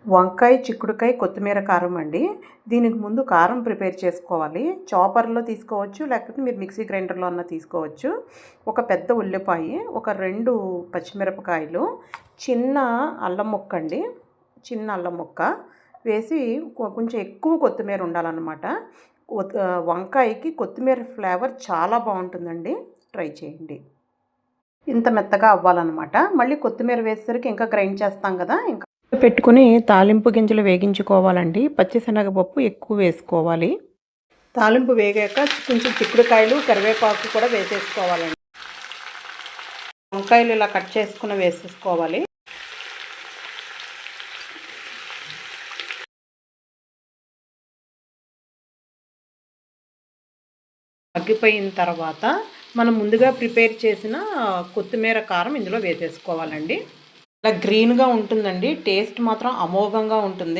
వంకాయ, చిక్కుడుకాయ, కొత్తిమీర కారం అండి. దీనికి ముందు కారం ప్రిపేర్ చేసుకోవాలి. చాపర్‌లో తీసుకోవచ్చు, లేకపోతే మీరు మిక్సీ గ్రైండర్‌లో అన్నా తీసుకోవచ్చు. ఒక పెద్ద ఉల్లిపాయ, ఒక 2 పచ్చిమిరపకాయలు, చిన్న అల్లం ముక్క అండి. చిన్న అల్లం ముక్క వేసి కొంచెం ఎక్కువ కొత్తిమీర ఉండాలన్నమాట. వంకాయకి కొత్తిమీర ఫ్లేవర్ చాలా బాగుంటుందండి. ట్రై చేయండి. ఇంత మెత్తగా అవ్వాలన్నమాట. మళ్ళీ కొత్తిమీర వేసేసరికి ఇంకా గ్రైండ్ చేస్తాం కదా, ఇంకా పెట్టుకుని తాలింపు గింజలు వేగించుకోవాలండి. పచ్చిశనగపప్పు ఎక్కువ వేసుకోవాలి. తాలింపు వేగాక కొంచెం చిక్కుడుకాయలు, కరివేపాకు కూడా వేసేసుకోవాలండి. వంకాయలు ఇలా కట్ చేసుకుని వేసేసుకోవాలి. మగ్గిపోయిన తర్వాత మనం ముందుగా ప్రిపేర్ చేసిన కొత్తిమీర కారం ఇందులో వేసేసుకోవాలండి. ఇలా గ్రీన్గా ఉంటుందండి. టేస్ట్ మాత్రం అమోఘంగా ఉంటుంది.